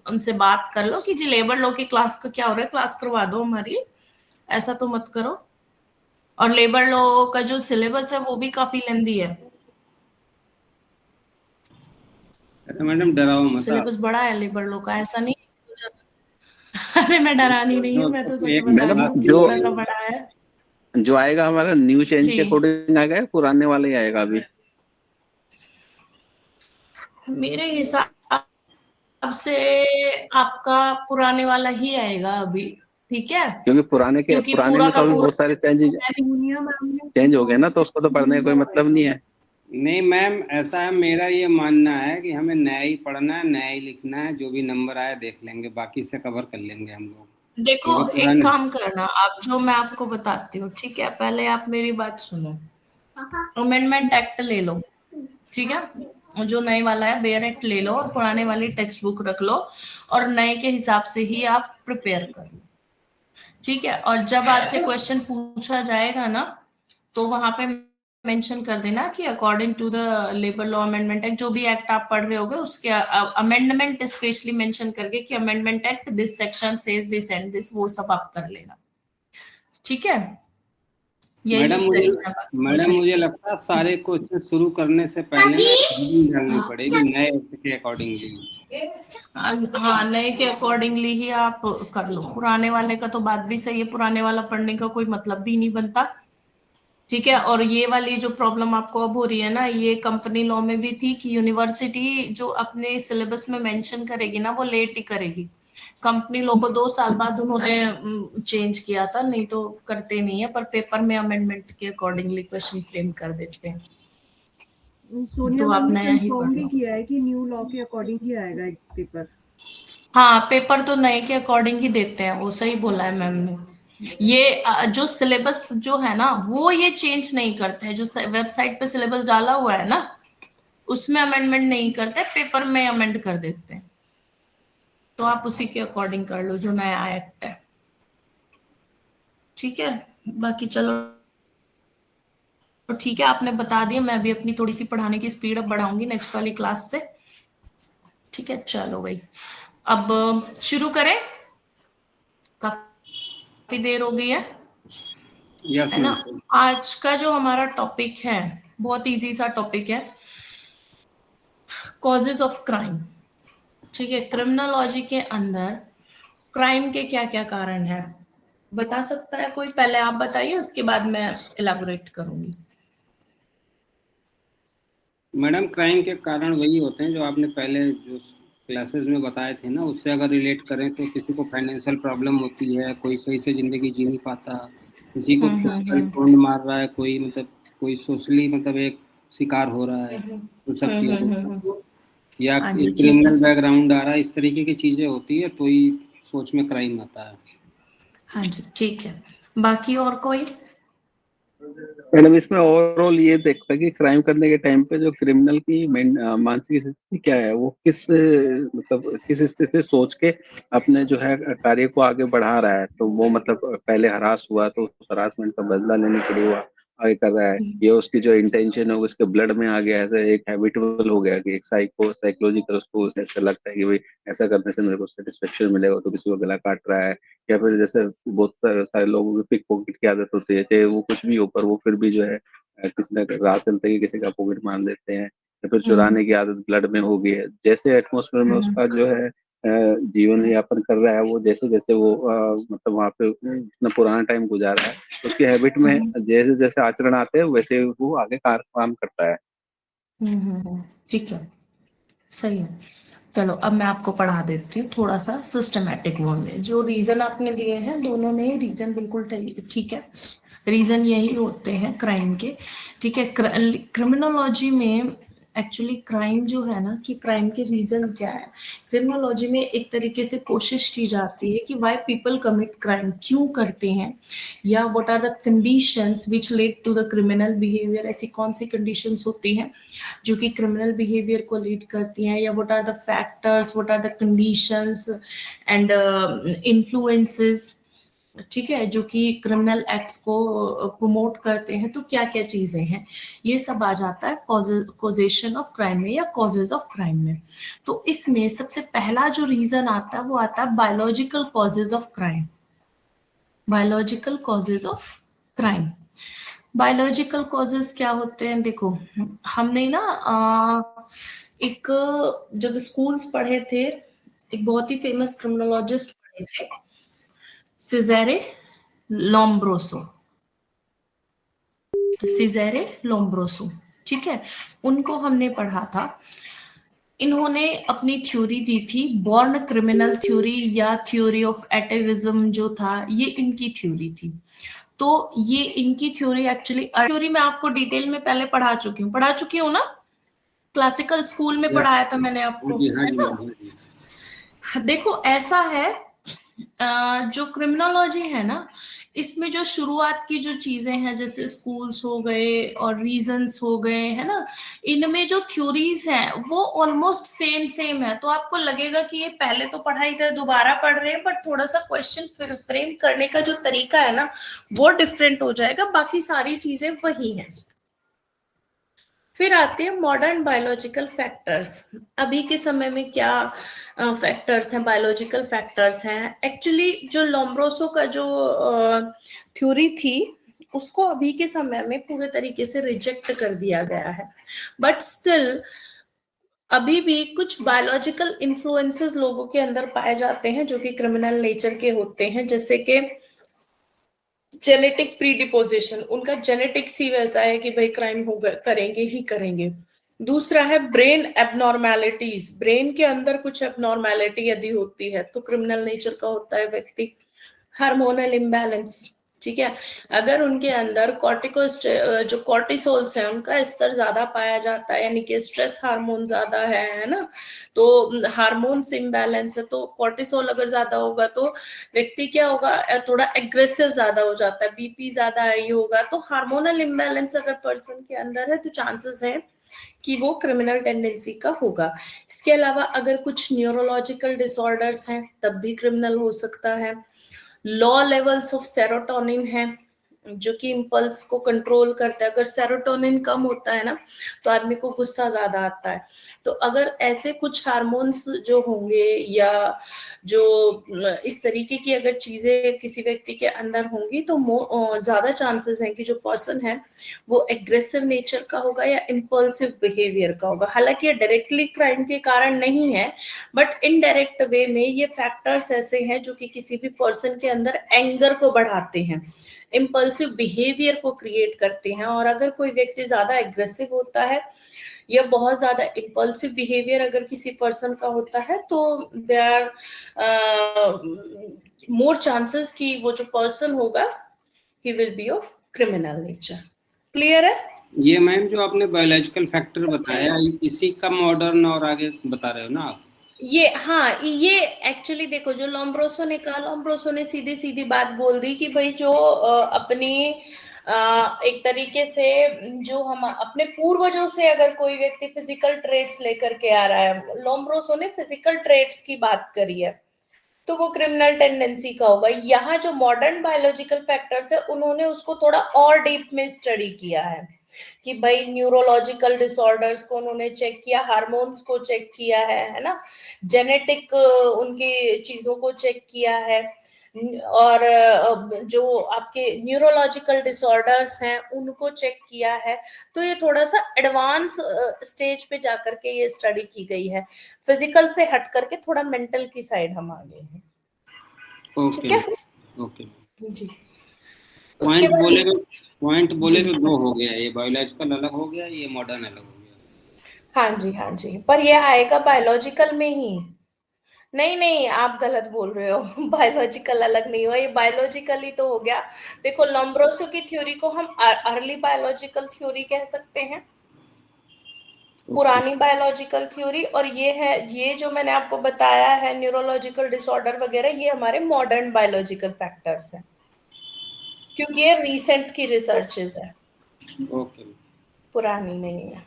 उनसे बात कर लो कि जी लेबर लॉ की क्लास का क्या हो रहा है, क्लास करवा दो हमारी, ऐसा तो मत करो। और लेबर लॉ का जो सिलेबस है वो भी काफी लेंदी है। अरे मैडम डराओ मत आप। सिलेबस बड़ा है लेबर लॉ का, ऐसा नहीं अरे मैं डरानी नहीं हूँ, मैं तो सच एक बता रही मैडम हूँ कि जो थोड़ा सा बड़ा है। जो आएगा हमारा न्यू चेंज जी, के अकॉर्डिंग आएगा या पुराने वाले ही आएगा अभी? मेरे हिसाब से आपका पुराने वाला ही आएगा अभी, ठीक है, क्योंकि क्योंकि पुराने पूरा में तो का अभी पूरा बहुत सारे चेंजेस चेंज हो गए ना, तो उसको तो पढ़ने का कोई मतलब नहीं है। नहीं मैम, ऐसा है, मेरा ये मानना है कि हमें नया ही पढ़ना है, नया ही लिखना है, जो भी नंबर आए देख लेंगे, बाकी से कवर कर लेंगे हम लोग, देखो क्योंकि एक पुराने। काम करना आप, जो मैं आपको बताती हूँ, ठीक है, पहले आप मेरी बात सुनो। अमेंडमेंट एक्ट ले लो, ठीक है, जो नए वाला है बेयर एक्ट ले लो, और पुराने वाली टेक्स्ट बुक रख लो, और नए के हिसाब से ही आप प्रिपेयर कर लो, ठीक है। और जब आपसे क्वेश्चन पूछा जाएगा ना, तो वहां पे मेंशन कर देना कि according to the labour law amendment act, जो भी एक्ट आप पढ़ रहे होगे उसके अमेंडमेंट स्पेशली मेंशन करके कि amendment act this section says this and this, वो सब आप कर लेना, ठीक है। यही मैडम मुझे तरीका है, बाकी कोई मैडम मुझे तरीका लगता है सारे क्वेश्चन शुरू करने से पहले ना रीडिंग डालनी पड़ेगी नए के अकॉर्डिंगली। हाँ, नए के अकॉर्डिंगली ही आप कर लो, पुराने वाले का तो बात भी सही है, पुराने वाला पढ़ने का कोई मतलब भी नहीं बनता, ठीक है। और ये वाली जो प्रॉब्लम आपको अब हो रही है ना, ये कंपनी लॉ में भी थी कि यूनिवर्सिटी जो अपने सिलेबस में मेंशन करेगी ना, वो लेट ही करेगी। कंपनी लॉ को 2 साल बाद उन्होंने चेंज किया था, नहीं तो करते नहीं है, पर पेपर में अमेंडमेंट के अकॉर्डिंगली क्वेश्चन फ्रेम कर देते हैं। सोनिया तो मैम आप ने नया ही कंफर्म पढ़ भी लो। किया है कि न्यू लॉ के अकॉर्डिंग ही आएगा एक पेपर। हाँ, पेपर तो नए के अकॉर्डिंग ही देते हैं, वो सही बोला है मैम ने। ये जो सिलेबस जो है ना, वो ये चेंज नहीं करते हैं, जो वेबसाइट पे सिलेबस डाला हुआ है ना, उसमें अमेंडमेंट नहीं करते, पेपर में अमेंड कर देते हैं। तो आप उसी के अकॉर्डिंग कर लो जो नया एक्ट है, ठीक है। बाकी चलो ठीक है, आपने बता दिया, मैं भी अपनी थोड़ी सी पढ़ाने की स्पीड अब बढ़ाऊंगी नेक्स्ट वाली क्लास से, ठीक है। चलो भाई, अब शुरू करें, काफी देर हो गई यस है ना। मैम। आज का जो हमारा टॉपिक है, बहुत इजी सा टॉपिक है, कॉजेज ऑफ क्राइम, ठीक है। क्रिमिनोलॉजी के अंदर क्राइम के क्या क्या कारण है, बता सकता है कोई? पहले आप बताइए, उसके बाद मैं इलाबोरेट करूंगी। मैडम क्राइम के कारण वही होते हैं जो आपने पहले जो क्लासेस में बताए थे ना, उससे अगर रिलेट करें तो किसी को फाइनेंशियल प्रॉब्लम होती है, कोई सही से जिंदगी जी नहीं पाता, किसी को फिजिकल हम्म टोन मार रहा है, कोई मतलब कोई सोशली मतलब एक शिकार हो रहा है उन सब चीज़ों का, हम्म। या हाँ जी, एक ठीक है। क्रिमिनल बैकग्राउंड आ रहा है, इस तरीके की चीज़ें होती है तो ही सोच में क्राइम आता है। हाँ जी, ठीक है। बाकी और कोई? मैडम इसमें ओवरऑल ये देखता है कि क्राइम करने के टाइम पे जो क्रिमिनल की मानसिक स्थिति क्या है, वो किस मतलब किस स्थिति से सोच के अपने जो है कार्य को आगे बढ़ा रहा है। तो वो मतलब पहले हरास हुआ तो उस हरासमेंट का बदला लेने के लिए वो आगे कर रहा है, ये उसकी जो इंटेंशन है वो उसके ब्लड में आ गया, ऐसे एक हैबिटुअल हो गया कि एक साइकोलॉजिकल उसको ऐसा लगता है कि भाई ऐसा करने से मेरे को सेटिस्फेक्शन मिलेगा, तो किसी को गला काट रहा है। या फिर जैसे बहुत सारे लोगों की पिक पॉकेट की आदत होती है, चाहे वो कुछ भी हो पर वो फिर भी जो है किसी ने राह चलते ही किसी का पॉकेट मार देते हैं, या फिर हम्म चुराने की आदत ब्लड में हो गई है। जैसे एटमोसफेयर में हम्म उसका जो है जीवन यापन कर रहा है, वो जैसे जैसे वो मतलब वहाँ पे इतना पुराना टाइम गुजारा है, उसकी हैबिट में हम्म जैसे जैसे आचरण आते हैं वैसे वो आगे काम करता है। ठीक है, सही है। चलो अब मैं आपको पढ़ा देती हूँ थोड़ा सा सिस्टमेटिक वे में। जो रीजन आपने दिए हैं, दोनों ने रीजन बिल्कुल ठीक है, रीजन यही होते हैं क्राइम के, ठीक है। क्रिमिनोलॉजी में एक्चुअली क्राइम जो है ना, कि क्राइम के रीजन क्या है, क्रिमिनोलॉजी में एक तरीके से कोशिश की जाती है कि वाई पीपल कमिट क्राइम, क्यों करते हैं, या what are the conditions which lead to the criminal behaviour, ऐसी कौन सी कंडीशंस होती हैं जो कि क्रिमिनल बिहेवियर को लीड करती हैं, या what are the factors, what are the conditions and influences ठीक है, जो कि क्रिमिनल एक्ट्स को प्रमोट करते हैं, तो क्या क्या चीजें हैं, ये सब आ जाता है कॉजेशन ऑफ क्राइम में या कॉजेज ऑफ क्राइम में। तो इसमें सबसे पहला जो रीजन आता है वो आता है biological causes of crime. Biological causes of crime, biological causes क्या होते हैं, देखो हमने ना एक जब स्कूल्स पढ़े थे, एक बहुत ही फेमस क्रिमिनोलॉजिस्ट पढ़े थे, सिजेरे लोम्ब्रोसो, सिजेरे लोम्ब्रोसो, ठीक है, उनको हमने पढ़ा था। इन्होंने अपनी थ्योरी दी थी, बॉर्न क्रिमिनल थ्योरी या थ्योरी ऑफ एटेविज्म जो था, ये इनकी थ्योरी थी। तो ये इनकी थ्योरी एक्चुअली, थ्योरी मैं आपको डिटेल में पहले पढ़ा चुकी हूँ ना, क्लासिकल स्कूल में या पढ़ाया था मैंने हाँ आपको, जी, हाँ है जी ना। मैम, हाँ जी। देखो ऐसा है, जो क्रिमिनोलॉजी है ना, इसमें जो शुरुआत की जो चीजें हैं, जैसे स्कूल्स हो गए और रीजंस हो गए, है ना, इनमें जो थ्योरीज हैं वो ऑलमोस्ट सेम सेम है। तो आपको लगेगा कि ये पहले तो पढ़ाई था, दोबारा पढ़ रहे हैं, बट थोड़ा सा क्वेश्चन फ्रेम करने का जो तरीका है ना, वो डिफरेंट हो जाएगा, बाकी सारी चीजें वही हैं। फिर आते हैं मॉडर्न बायोलॉजिकल फैक्टर्स। अभी के समय में क्या फैक्टर्स हैं, बायोलॉजिकल फैक्टर्स हैं। एक्चुअली जो लोम्ब्रोसो का जो थ्योरी थी, उसको अभी के समय में पूरे तरीके से रिजेक्ट कर दिया गया है, बट स्टिल अभी भी कुछ बायोलॉजिकल इन्फ्लुएंसेस लोगों के अंदर पाए जाते हैं जो कि क्रिमिनल नेचर के होते हैं, जैसे कि जेनेटिक प्रीडिपोजिशन, उनका जेनेटिक्स ही वैसा है कि भाई क्राइम होगा, करेंगे ही करेंगे। दूसरा है ब्रेन एबनॉर्मेलिटीज, ब्रेन के अंदर कुछ एबनॉर्मेलिटी यदि होती है तो क्रिमिनल नेचर का होता है व्यक्ति। हार्मोनल इम्बैलेंस, ठीक है, अगर उनके अंदर जो कॉर्टिसोल्स है उनका स्तर ज्यादा पाया जाता है, यानी कि स्ट्रेस हार्मोन ज्यादा है ना, तो हार्मोन्स इम्बैलेंस है, तो कॉर्टिसोल अगर ज्यादा होगा तो व्यक्ति क्या होगा, थोड़ा एग्रेसिव ज्यादा हो जाता है, बीपी ज्यादा हाई होगा। तो हार्मोनल इम्बैलेंस अगर पर्सन के अंदर है तो चांसेस है कि वो क्रिमिनल टेंडेंसी का होगा। इसके अलावा अगर कुछ न्यूरोलॉजिकल डिसऑर्डर्स हैं तब भी क्रिमिनल हो सकता है। लो लेवल्स ऑफ सेरोटोनिन है जो कि इम्पल्स को कंट्रोल करता है। अगर सेरोटोनिन कम होता है ना तो आदमी को गुस्सा ज्यादा आता है। तो अगर ऐसे कुछ हार्मोन्स जो होंगे या जो इस तरीके की अगर चीजें किसी व्यक्ति के अंदर होंगी तो ज्यादा चांसेस हैं कि जो पर्सन है वो एग्रेसिव नेचर का होगा या इम्पल्सिव बिहेवियर का होगा। हालांकि ये डायरेक्टली क्राइम के कारण नहीं है, बट इनडायरेक्ट वे में ये फैक्टर्स ऐसे हैं जो कि किसी भी पर्सन के अंदर एंगर को बढ़ाते हैं, इम्पल्सिव बिहेवियर को क्रिएट करते हैं। और अगर कोई व्यक्ति ज्यादा एग्रेसिव होता है या बहुत ज्यादा इम्पल्सिव बिहेवियर अगर किसी पर्सन का होता है तो देयर आर मोर चांसेस कि वो जो पर्सन होगा he will be of criminal nature. Clear है? ये मैम जो आपने बायोलॉजिकल फैक्टर बताया, इसी का मॉडर्न और आगे बता रहे हो ना आप? ये हाँ, ये एक्चुअली देखो जो लोम्ब्रोसो ने कहा, लोम्ब्रोसो ने सीधी सीधी बात बोल दी कि भाई जो अपनी एक तरीके से जो हम अपने पूर्वजों से अगर कोई व्यक्ति फिजिकल ट्रेट्स लेकर के आ रहा है, लोम्ब्रोसो ने फिजिकल ट्रेट्स की बात करी है, तो वो क्रिमिनल टेंडेंसी का होगा। यहाँ जो मॉडर्न बायोलॉजिकल फैक्टर्स है उन्होंने उसको थोड़ा और डीप में स्टडी किया है कि भाई न्यूरोलॉजिकल डिसऑर्डर्स को उन्होंने चेक किया, हार्मोन्स को चेक किया है ना, जेनेटिक उनकी चीजों को चेक किया है, और जो आपके न्यूरोलॉजिकल डिसऑर्डर्स हैं उनको चेक किया है। तो ये थोड़ा सा एडवांस स्टेज पे जाकर के ये स्टडी की गई है, फिजिकल से हट करके थोड़ा मेंटल की साइड हम आ गए हैं। ठीक ओके है ओके। जी। उसके पॉइंट बाद बोले तो जी, दो हो गया, ये बायोलॉजिकल अलग हो गया, ये मॉडर्न अलग हो गया। हाँ जी हाँ जी, पर ये आएगा बायोलॉजिकल में ही। नहीं नहीं, आप गलत बोल रहे हो बायोलॉजिकल अलग नहीं हुआ, ये बायोलॉजिकल ही तो हो गया। देखो लोम्ब्रोसो की थ्योरी को हम अर्ली बायोलॉजिकल थ्योरी कह सकते हैं, ओके। पुरानी बायोलॉजिकल थ्योरी। और ये है, ये जो मैंने आपको बताया है न्यूरोलॉजिकल डिसऑर्डर वगैरह, ये हमारे मॉडर्न बायोलॉजिकल फैक्टर्स हैं, क्योंकि ये रिसेंट की रिसर्चेस है, ओके। पुरानी नहीं है।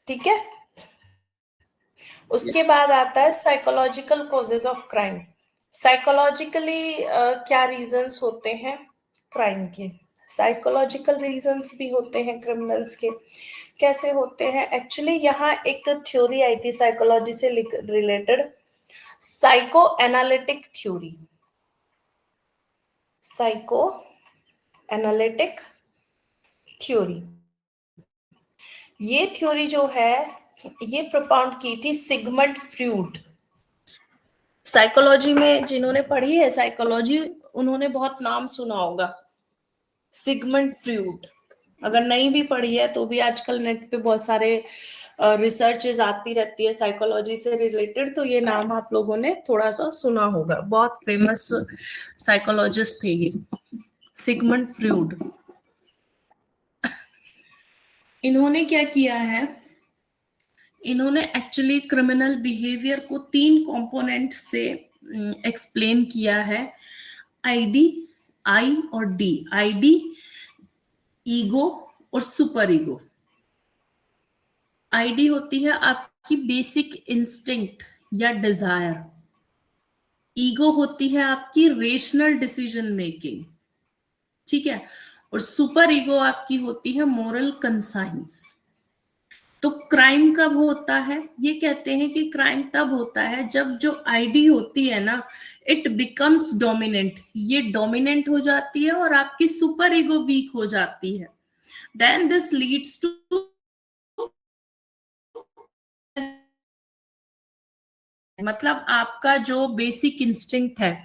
ठीक है, उसके बाद आता है psychological causes of crime. Psychologically क्या रीजंस होते हैं क्राइम के? साइकोलॉजिकल रीजंस भी होते हैं क्रिमिनल्स के। कैसे होते हैं? एक्चुअली यहाँ एक थ्योरी आई थी साइकोलॉजी से related, psycho analytic theory. Psycho analytic theory, ये थ्योरी जो है ये प्रोपाउंड की थी सिगमंड फ्रूड। साइकोलॉजी में जिन्होंने पढ़ी है साइकोलॉजी, उन्होंने बहुत नाम सुना होगा सिगमंड फ्रूड। अगर नहीं भी पढ़ी है तो भी आजकल नेट पे बहुत सारे रिसर्चेज आती रहती है साइकोलॉजी से रिलेटेड, तो ये नाम आप लोगों ने थोड़ा सा सुना होगा। बहुत फेमस साइकोलॉजिस्ट थे ये सिगमंड फ्रूड। इन्होंने क्या किया है, इन्होंने एक्चुअली क्रिमिनल बिहेवियर को 3 कंपोनेंट से एक्सप्लेन किया है, आईडी, आई और डी। आईडी, ईगो और सुपर ईगो। आईडी होती है आपकी बेसिक इंस्टिंक्ट या डिजायर, ईगो होती है आपकी रेशनल डिसीजन मेकिंग, ठीक है, और सुपर ईगो आपकी होती है मोरल कंसाइंस। तो क्राइम कब होता है? ये कहते हैं कि क्राइम तब होता है जब जो आईडी होती है ना, इट बिकम्स डोमिनेंट, ये डोमिनेंट हो जाती है और आपकी सुपर ईगो वीक हो जाती है। देन दिस लीड्स टू, मतलब आपका जो बेसिक इंस्टिंक्ट है,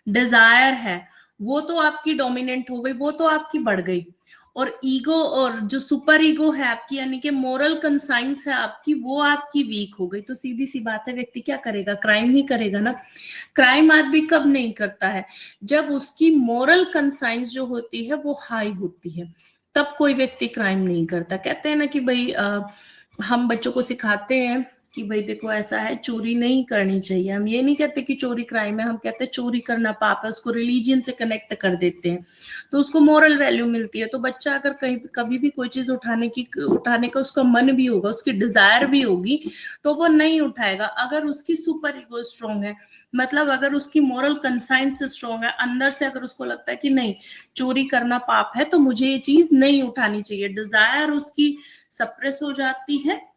डिजायर है, वो तो आपकी डोमिनेंट हो गई, वो तो आपकी बढ़ गई, और ईगो और जो सुपर ईगो है आपकी, यानी कि मोरल कंसाइंस है आपकी, वो आपकी वीक हो गई। तो सीधी सी बात है, व्यक्ति क्या करेगा? क्राइम ही करेगा ना। क्राइम आदमी कब नहीं करता है? जब उसकी मोरल कंसाइंस जो होती है वो हाई होती है, तब कोई व्यक्ति क्राइम नहीं करता। कहते हैं ना कि भाई हम बच्चों को सिखाते हैं कि भाई देखो ऐसा है, चोरी नहीं करनी चाहिए। हम ये नहीं कहते कि चोरी क्राइम है, हम कहते हैं चोरी करना पाप है। उसको रिलीजन से कनेक्ट कर देते हैं तो उसको मोरल वैल्यू मिलती है। तो बच्चा अगर कहीं कभी भी कोई चीज उठाने का उसका मन भी होगा, उसकी डिजायर भी होगी, तो वो नहीं उठाएगा। अगर उसकी सुपर ईगो स्ट्रांग है, मतलब अगर उसकी मोरल कंसाइंस स्ट्रांग है, अंदर से अगर उसको लगता है कि नहीं चोरी करना पाप है तो मुझे ये चीज नहीं उठानी चाहिए, डिजायर उसकी सप्रेस हो जाती है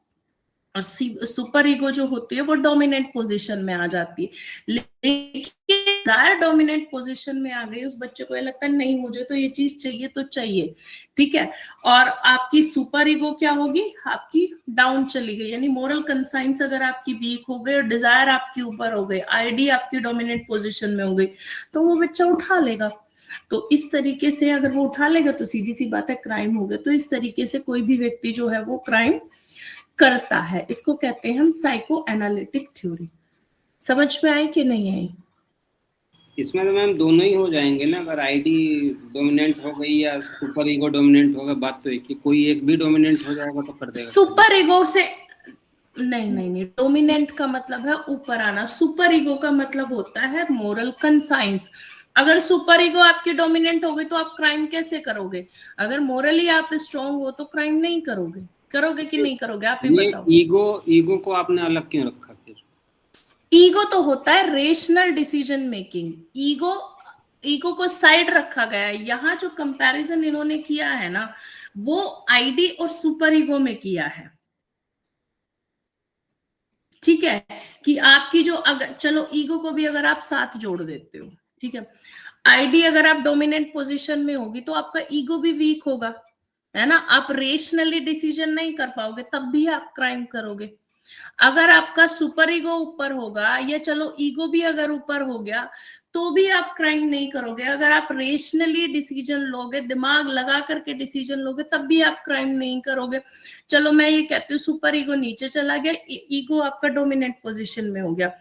और सुपर ईगो जो होती है वो डोमिनेंट पोजीशन में आ जाती है। लेकिन डिजायर डोमिनेंट पोजीशन में आ गई, उस बच्चे को ये लगता है नहीं मुझे तो ये चीज चाहिए तो चाहिए, ठीक है, और आपकी सुपर ईगो क्या होगी? आपकी डाउन चली गई, यानी मोरल कंसाइंस अगर आपकी वीक हो गई और डिजायर आपके ऊपर हो गई, आईडी आपकी डोमिनेंट पोजीशन में हो गई, तो वो बच्चा उठा लेगा। तो इस तरीके से अगर वो उठा लेगा तो सीधी सी बात है क्राइम हो गया। तो इस तरीके से कोई भी व्यक्ति जो है वो क्राइम करता है। इसको कहते हैं हम साइको एनालिटिक थ्योरी। समझ में आई कि नहीं आई? इसमें तो मैम दोनों ही हो जाएंगे ना, अगर आईडी डोमिनेंट हो गई या सुपर ईगो डोमिनेंट होगा, बात तो एक ही, कोई एक भी डोमिनेंट हो जाएगा तो कर देगा। सुपर ईगो से नहीं, डोमिनेंट का मतलब है ऊपर आना, सुपर ईगो का मतलब होता है मोरल कंसाइंस। अगर सुपर ईगो आपकी डोमिनेंट हो गई तो आप क्राइम कैसे करोगे? अगर मोरली आप स्ट्रांग हो तो क्राइम नहीं करोगे। करोगे कि नहीं करोगे? आप ही ये बताओ। ईगो को आपने अलग क्यों रखा फिर? ईगो तो होता है रेशनल डिसीजन मेकिंग, ईगो को साइड रखा गया है। यहाँ जो कंपैरिजन इन्होंने किया है ना, वो आईडी और सुपर ईगो में किया है, ठीक है, कि आपकी जो, अगर चलो ईगो को भी अगर आप साथ जोड़ देते हो, ठीक है, आईडी अगर आप डोमिनेंट पोजीशन में होगी तो आपका ईगो भी वीक होगा, है ना, आप रेशनली डिसीजन नहीं कर पाओगे, तब भी आप क्राइम करोगे। अगर आपका सुपर ईगो ऊपर होगा, या चलो ईगो भी अगर ऊपर हो गया तो भी आप क्राइम नहीं करोगे। अगर आप रेशनली डिसीजन लोगे, दिमाग लगा करके डिसीजन लोगे, तब भी आप क्राइम नहीं करोगे। चलो मैं ये कहती हूँ सुपर ईगो नीचे चला गया, ईगो आपका डोमिनेंट पोजीशन में हो गया,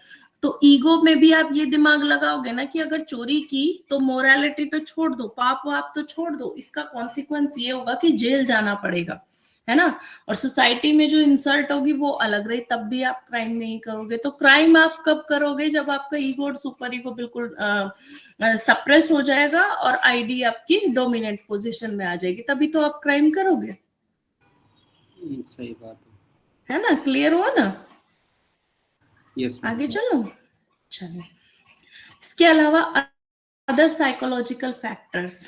तो ईगो में भी आप ये दिमाग लगाओगे ना कि अगर चोरी की तो मोरालिटी तो छोड़ दो, पाप वाप तो छोड़ दो, इसका कॉन्सिक्वेंस ये होगा कि जेल जाना पड़ेगा, है ना, और सोसाइटी में जो इंसल्ट होगी वो अलग रही, तब भी आप क्राइम नहीं करोगे। तो क्राइम आप कब करोगे? जब आपका ईगो और सुपर ईगो बिल्कुल सप्रेस हो जाएगा और आईडी आपकी डोमिनेंट पोजीशन में आ जाएगी, तभी तो आप क्राइम करोगे। सही बात है ना, क्लियर हुआ ना? यस आगे चलो, चलो। इसके अलावा अदर साइकोलॉजिकल फैक्टर्स,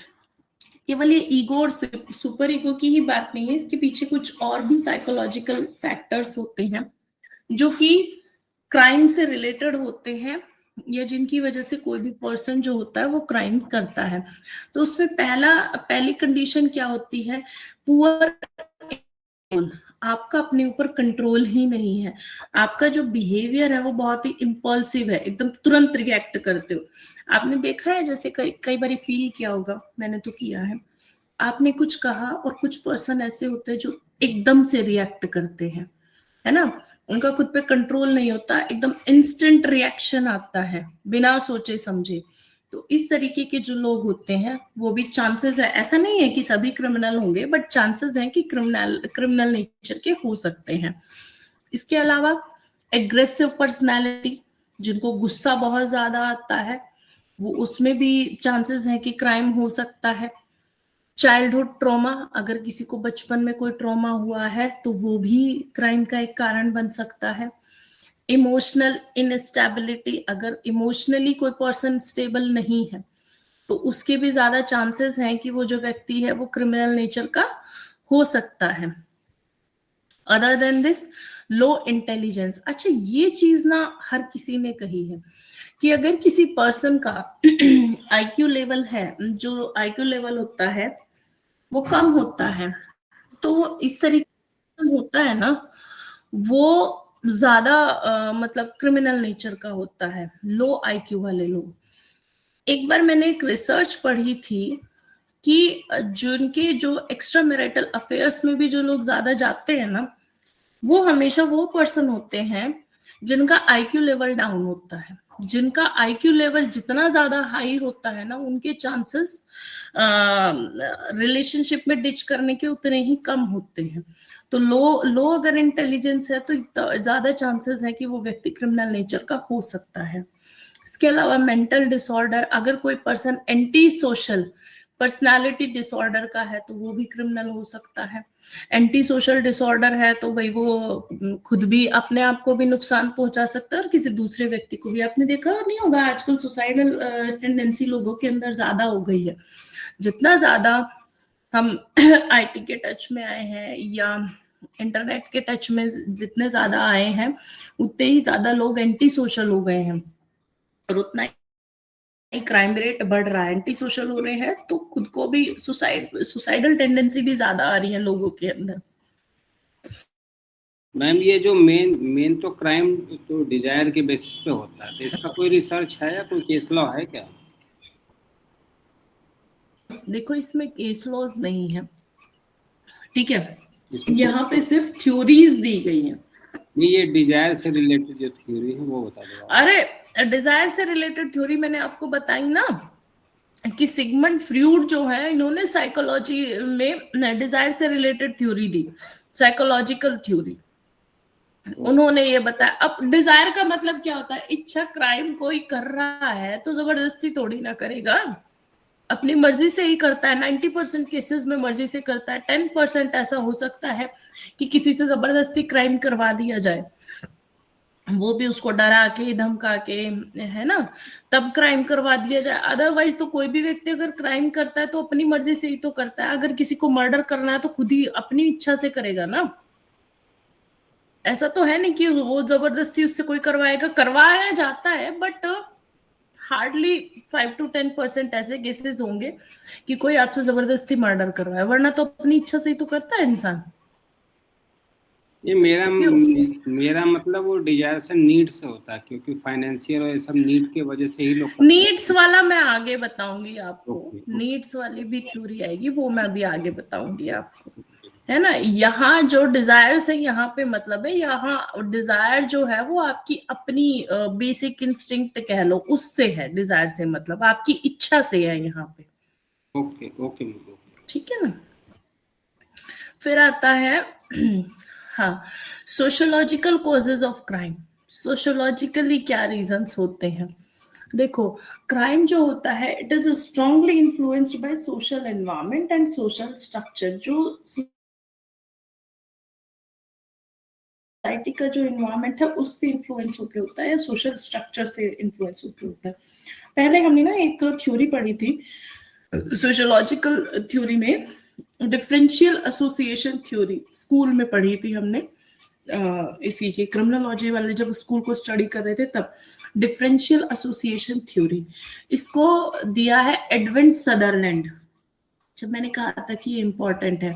केवल ये ईगो और सुपर ईगो की ही बात नहीं है, इसके पीछे कुछ और भी साइकोलॉजिकल फैक्टर्स होते हैं जो कि क्राइम से रिलेटेड होते हैं, या जिनकी वजह से कोई भी पर्सन जो होता है वो क्राइम करता है। तो उसमें पहली कंडीशन क्या होती है, पुअर, आपका अपने ऊपर कंट्रोल ही नहीं है, आपका जो बिहेवियर है वो बहुत ही इम्पल्सिव है, एकदम तुरंत रिएक्ट करते हो। आपने देखा है, जैसे कई बार फील किया होगा, मैंने तो किया है, आपने कुछ कहा और कुछ पर्सन ऐसे होते हैं जो एकदम से रिएक्ट करते हैं, है ना, उनका खुद पे कंट्रोल नहीं होता, एकदम इंस्टेंट रिएक्शन आता है बिना सोचे समझे। तो इस तरीके के जो लोग होते हैं वो भी चांसेस है, ऐसा नहीं है कि सभी क्रिमिनल होंगे, बट चांसेस हैं कि क्रिमिनल नेचर के हो सकते हैं। इसके अलावा एग्रेसिव पर्सनालिटी, जिनको गुस्सा बहुत ज्यादा आता है, वो उसमें भी चांसेस हैं कि क्राइम हो सकता है। चाइल्डहुड ट्रॉमा, अगर किसी को बचपन में कोई ट्रॉमा हुआ है तो वो भी क्राइम का एक कारण बन सकता है। इमोशनल इनस्टेबिलिटी, अगर इमोशनली कोई पर्सन स्टेबल नहीं है तो उसके भी ज्यादा चांसेस हैं कि वो जो व्यक्ति है वो क्रिमिनल नेचर का हो सकता है। Other than this, low intelligence. अच्छा, ये चीज ना हर किसी ने कही है कि अगर किसी पर्सन का आईक्यू लेवल है, जो आईक्यू लेवल होता है वो कम होता है, तो वो इस तरीके से होता है ना, वो ज्यादा मतलब क्रिमिनल नेचर का होता है, लो आईक्यू वाले लोग। एक बार मैंने एक रिसर्च पढ़ी थी कि जिनके जो एक्स्ट्रा मैरिटल अफेयर्स में भी जो लोग ज्यादा जाते हैं ना, वो हमेशा वो पर्सन होते हैं जिनका आईक्यू लेवल डाउन होता है। जिनका आईक्यू लेवल जितना ज्यादा हाई होता है ना, उनके चांसेस रिलेशनशिप में डिच करने के उतने ही कम होते हैं। तो लो अगर इंटेलिजेंस है तो ज्यादा चांसेस है कि वो व्यक्ति क्रिमिनल नेचर का हो सकता है। इसके अलावा मेंटल डिसऑर्डर, अगर कोई person anti social personality disorder का है तो वो भी क्रिमिनल हो सकता है। एंटी सोशल डिसऑर्डर है तो भाई वो खुद भी अपने आप को भी नुकसान पहुंचा सकता है और किसी दूसरे व्यक्ति को भी। आपने देखा नहीं होगा, आजकल सुसाइडल टेंडेंसी लोगों के अंदर ज्यादा हो गई है। जितना ज्यादा हम आईटी के टच में आए हैं या इंटरनेट के टच में जितने ज्यादा आए हैं, उतने ही ज्यादा लोग एंटी सोशल हो गए हैं और उतना ही क्राइम रेट बढ़ रहा है। एंटी सोशल हो रहे हैं तो खुद को भी सुसाइडल टेंडेंसी भी ज्यादा आ रही है लोगों के अंदर। मैम, ये जो मेन तो क्राइम तो डिजायर के बेसिस पे होता है, तो इसका कोई रिसर्च है या कोई केस लॉ है क्या? देखो, इसमें केस लॉज नहीं है, ठीक है, इसमें यहाँ पे सिर्फ थ्योरीज दी गई हैं। ये डिजायर से रिलेटेड जो थ्योरी है वो बता दो आप। अरे डिजायर से रिलेटेड थ्योरी मैंने आपको बताई ना, कि सिगमंड फ्रूड जो है, इन्होंने साइकोलॉजी में डिजायर से रिलेटेड थ्योरी दी, साइकोलॉजिकल थ्योरी। उन्होंने ये बताया। अब डिजायर का मतलब क्या होता है, इच्छा। क्राइम कोई कर रहा है तो जबरदस्ती थोड़ी ना करेगा, अपनी मर्जी से ही करता है। 90% केसेस में मर्जी से करता है, 10% ऐसा हो सकता है कि किसी से जबरदस्ती क्राइम करवा दिया जाए, वो भी उसको डरा के धमका के, है ना, तब क्राइम करवा दिया जाए। अदरवाइज तो कोई भी व्यक्ति अगर क्राइम करता है तो अपनी मर्जी से ही तो करता है। अगर किसी को मर्डर करना है तो खुद ही अपनी इच्छा से करेगा ना, ऐसा तो है नहीं कि वो जबरदस्ती उससे कोई करवाएगा। करवाया जाता है बट हार्डली 5 to 10% ऐसे केसेस होंगे कि कोई आपसे जबरदस्ती मर्डर कर रहा है, वरना तो अपनी इच्छा से ही तो करता है इंसान। ये मेरा मतलब वो डिजायर से नीड से होता है, क्योंकि फाइनेंशियल और ये सब नीड के वजह से ही लोग नीड्स वाला मैं आगे बताऊंगी आपको, ओके। नीड्स वाली भी थ्योरी आएगी, वो मैं अभी आगे बताऊंगी आपको, है ना। यहाँ जो डिजायर से यहाँ पे मतलब है, यहाँ डिजायर जो है वो आपकी अपनी बेसिक इंस्टिंक्ट कह लो, उससे है। डिजायर से मतलब आपकी इच्छा से है यहाँ पे। Okay okay. ठीक है ना। फिर आता है हाँ, सोशियोलॉजिकल कॉजेज ऑफ क्राइम। सोशियोलॉजिकली क्या रीजंस होते हैं? देखो, क्राइम जो होता है it is strongly influenced by social environment and social structure. जो सोसाइटी का जो इन्वायरमेंट है उससे इन्फ्लुएंस होके होता है या सोशल स्ट्रक्चर से इन्फ्लुएंस होके होता है। पहले हमने ना एक थ्योरी पढ़ी थी सोशियोलॉजिकल थ्योरी में, डिफरेंशियल एसोसिएशन थ्योरी, स्कूल में पढ़ी थी हमने। इसी के क्रिमिनोलॉजी वाले जब स्कूल को स्टडी कर रहे थे तब, डिफरेंशियल एसोसिएशन थ्योरी, इसको दिया है एडविन सदरलैंड। जब मैंने कहा था कि ये इंपॉर्टेंट है,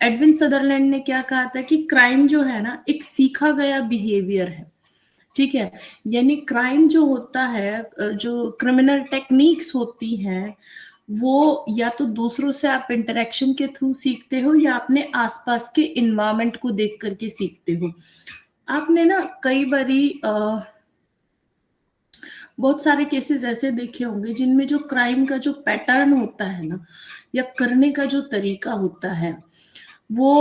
एडविन सदरलैंड ने क्या कहा था कि क्राइम जो है ना एक सीखा गया बिहेवियर है, ठीक है। यानी क्राइम जो होता है, जो क्रिमिनल टेक्निक्स होती हैं, वो या तो दूसरों से आप इंटरेक्शन के थ्रू सीखते हो या अपने आसपास के इन्वायरमेंट को देख करके सीखते हो। आपने ना कई बारी बहुत सारे केसेस ऐसे देखे होंगे जिनमें जो क्राइम का जो पैटर्न होता है ना या करने का जो तरीका होता है वो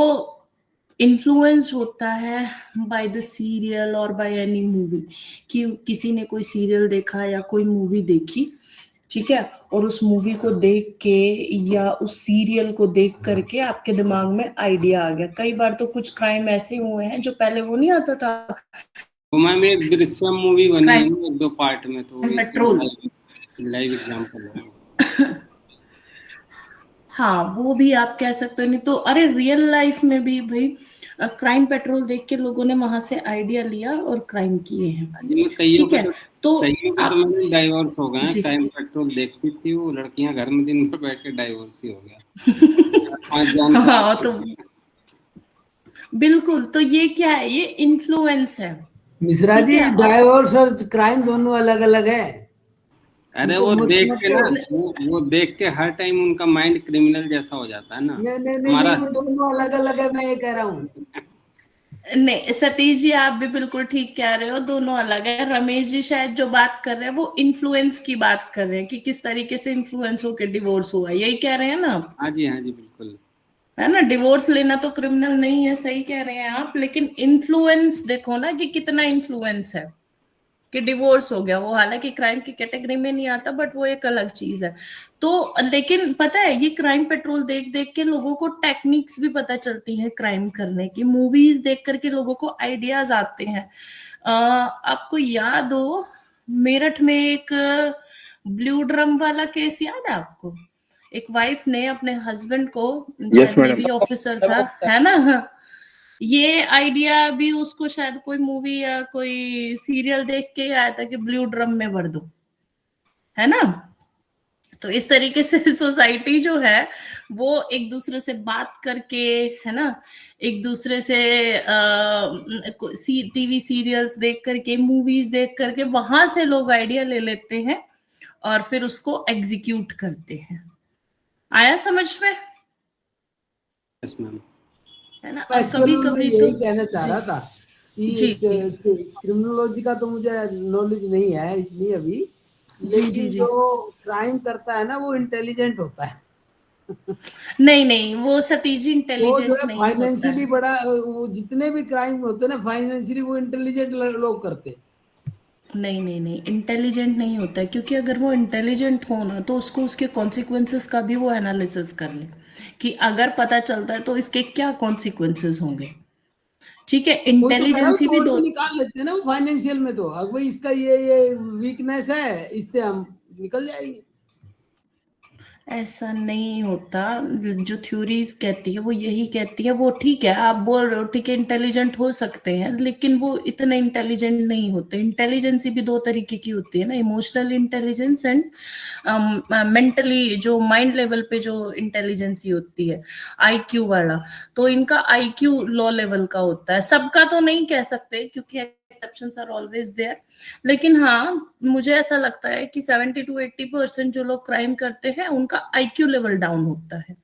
इन्फ्लुएंस होता है बाय द सीरियल और बाय एनी मूवी, कि किसी ने कोई सीरियल देखा या कोई मूवी देखी, ठीक है, और उस मूवी को देख के या उस सीरियल को देख करके आपके दिमाग में आइडिया आ गया। कई बार तो कुछ क्राइम ऐसे हुए हैं जो पहले वो नहीं आता था। तो मैम एक दृश्यम मूवी बनी है ना 1-2 पार्ट में, तो पेट्रोल लाइव एग्जांपल है। हाँ, वो भी आप कह सकते हो। नहीं तो अरे रियल लाइफ में भी भाई क्राइम पेट्रोल देख के लोगों ने वहां से आइडिया लिया और क्राइम किए हैं, ठीक है। तो कईयों के तो मैंने डाइवोर्स हो गए हैं। जी। क्राइम पेट्रोल देखती थी वो लड़कियां, घर में दिन भर बैठ के डाइवोर्स ही हो गया। हाँ, तो बिल्कुल, तो ये क्या है, ये इन्फ्लुएंस है। मिश्रा ठीक जी, है, और डाइवोर्स और क्राइम दोनों अलग अलग है। अरे उनको वो मुझ देख मत के ना, करो। वो देख के हर टाइम उनका माइंड क्रिमिनल जैसा हो जाता है ना। नहीं नहीं नहीं हमारा नहीं, वो दोनों अलग अलग है, मैं ये कह रहा हूँ। नहीं सतीश जी, आप भी बिल्कुल ठीक कह रहे हो, दोनों अलग है। रमेश जी शायद जो बात कर रहे हैं वो इन्फ्लुएंस की बात कर रहे हैं कि किस तरीके से इन्फ्लुएंस होकर डिवोर्स हुआ, यही कह रहे हैं ना आप? हाँ जी बिल्कुल। है ना, डिवोर्स लेना तो क्रिमिनल नहीं है, सही कह रहे हैं आप, लेकिन इन्फ्लुएंस देखो ना कि कितना इन्फ्लुएंस है कि डिवोर्स हो गया। वो हालांकि क्राइम की कैटेगरी में नहीं आता, बट वो एक अलग चीज है। तो लेकिन पता है, ये क्राइम पेट्रोल देख देख के लोगों को टेक्निक्स भी पता चलती हैं क्राइम करने की, मूवीज देख करके लोगों को आइडियाज आते हैं। आपको याद हो मेरठ में एक ब्लू ड्रम वाला केस याद है आपको? एक वाइफ ने अपने हस्बैंड को, शायद madam. नेवी ऑफिसर था, है ना, ये आइडिया भी उसको शायद कोई मूवी या कोई सीरियल देख के आया था कि ब्लू ड्रम में भर दो, है ना। तो इस तरीके से सोसाइटी जो है वो एक दूसरे से बात करके, है ना, एक दूसरे से टीवी सीरियल्स देख करके, मूवीज देख करके वहां से लोग आइडिया ले लेते हैं और फिर उसको एग्जीक्यूट करते हैं। आया समझ में? Yes ma'am. है ना। और एक्चुअली कभी मैं कभी यही तो कहना चाह रहा था जी कि क्रिमिनोलॉजी का तो मुझे नॉलेज नहीं है इतनी अभी, जी लेकिन जी। जो क्राइम करता है ना वो इंटेलिजेंट होता है। नहीं, वो सतीश जी वो जो इंटेलिजेंट है नहीं होता फाइनेंशियली है। बड़ा, वो जितने भी क्राइम होते हैं ना फाइनेंशियली वो इंटेलिजेंट लोग करते हैं। नहीं, इंटेलिजेंट नहीं होता है, क्योंकि अगर वो इंटेलिजेंट हो ना तो उसको उसके कॉन्सिक्वेंसेस का भी वो एनालिसिस कर ले कि अगर पता चलता है तो इसके क्या कॉन्सिक्वेंसेस होंगे, ठीक है। कोई तो कह रहा है इंटेलिजेंसी भी तोड़ दो, के निकाल लेते हैं ना वो फाइनेंशियल में, तो अगर भाई इसका ये वीकनेस है, इससे हम निकल जाएंगे। ऐसा नहीं होता। जो थ्योरीज कहती है वो यही कहती है, वो ठीक है आप बोल रहे हो, ठीक है इंटेलिजेंट हो सकते हैं, लेकिन वो इतने इंटेलिजेंट नहीं होते। इंटेलिजेंसी भी दो तरीके की होती है ना, इमोशनल इंटेलिजेंस एंड मेंटली, जो माइंड लेवल पे जो इंटेलिजेंसी होती है, आईक्यू वाला। तो इनका आईक्यू लो लेवल का होता है, सबका तो नहीं कह सकते क्योंकि एक्सेप्शंस आर ऑलवेज देयर, लेकिन हाँ मुझे ऐसा लगता है कि 70 to 80% जो लोग क्राइम करते हैं उनका आईक्यू लेवल डाउन होता है।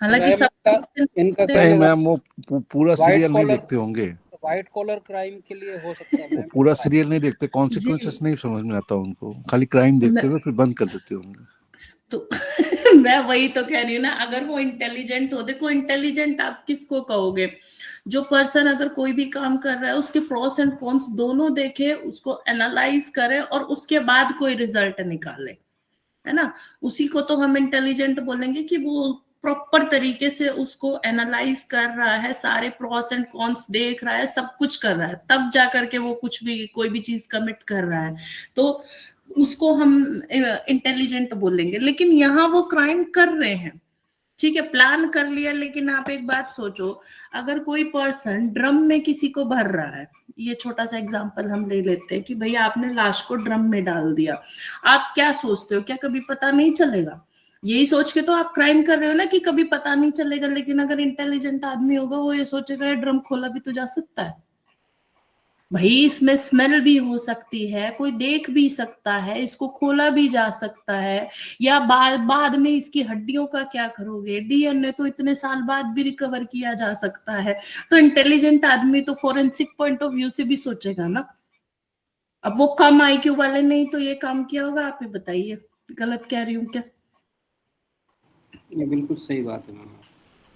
हालांकि सब इनका नहीं मैम, वो पूरा व्हाइट सीरियल नहीं कॉलर, देखते होंगे, व्हाइट कॉलर क्राइम के लिए हो सकता है वो मैम। पूरा सीरियल नहीं देखते, कॉन्सिक्वेंसेस नहीं समझ में आता उनको, खाली क्राइम देखते हुए फिर बंद कर देते होंगे। तो मैं वही तो कह रही हूँ ना, अगर वो इंटेलिजेंट हो, देखो इंटेलिजेंट आप किसको कहोगे, जो पर्सन अगर कोई भी काम कर रहा है उसके प्रोस एंड कॉन्स दोनों देखे, उसको एनालाइज करे और उसके बाद कोई रिजल्ट निकाले, है ना, उसी को तो हम इंटेलिजेंट बोलेंगे कि वो प्रॉपर तरीके से उसको एनालाइज कर रहा है, सारे प्रोस एंड कॉन्स देख रहा है, सब कुछ कर रहा है, तब जा करके वो कुछ भी कोई भी चीज कमिट कर रहा है, तो उसको हम इंटेलिजेंट बोलेंगे। लेकिन यहाँ वो क्राइम कर रहे हैं, ठीक है, प्लान कर लिया। लेकिन आप एक बात सोचो, अगर कोई पर्सन ड्रम में किसी को भर रहा है, ये छोटा सा एग्जांपल हम ले लेते हैं कि भैया आपने लाश को ड्रम में डाल दिया, आप क्या सोचते हो, क्या कभी पता नहीं चलेगा? यही सोच के तो आप क्राइम कर रहे हो ना कि कभी पता नहीं चलेगा। लेकिन अगर इंटेलिजेंट आदमी होगा, वो ये सोचेगा ड्रम खोला भी तो जा सकता है भाई, इसमें स्मेल भी हो सकती है, कोई देख भी सकता है, इसको खोला भी जा सकता है, या बाद में इसकी हड्डियों का क्या करोगे, डीएनए तो इतने साल बाद भी रिकवर किया जा सकता है। तो इंटेलिजेंट आदमी तो फोरेंसिक पॉइंट ऑफ व्यू से भी सोचेगा ना। अब वो कम आईक्यू वाले नहीं तो ये काम किया होगा? आप ही बताइए, गलत कह रही हूँ क्या? ये बिल्कुल सही बात है मैम।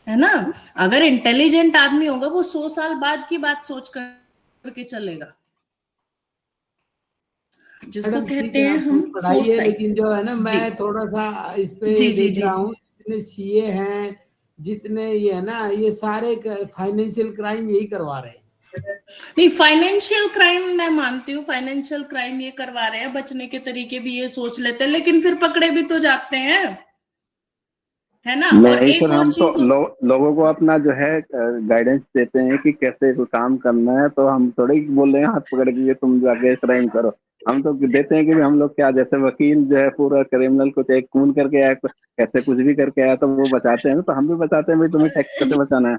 है ना? अगर इंटेलिजेंट आदमी होगा, वो 100 साल बाद की बात सोच करके चलेगा, जिसको मैडम ठीक कहते है, हैं आप हम पढ़ाइए, foresight। लेकिन जो है ना, जी मैं थोड़ा सा इस पे जी जी देख जी। रहा हूँ, जितने सीए हैं, जितने ये है ना, ये सारे फाइनेंशियल क्राइम यही करवा रहे हैं। नहीं, फाइनेंशियल क्राइम मैं मानती हूँ, फाइनेंशियल क्राइम ये करवा रहे हैं, बचने के तरीके भी ये सोच लेते हैं, लेकिन फिर पकड़े भी तो जाते हैं, है ना? और नहीं एक सर, और हम तो चीज लोगों को अपना जो है गाइडेंस देते हैं कि कैसे कोई काम करना है, तो हम थोड़े ही बोल रहे हैं हाथ पकड़ के तुम जाके क्राइम करो। हम तो देते हैं कि भी हम लोग क्या, जैसे वकील जो है पूरा क्रिमिनल को चाहे खून करके आया, कैसे कुछ भी करके आया, तो वो बचाते हैं ना, तो हम भी बताते हैं भाई तुम्हें टैक्स कैसे बचाना है।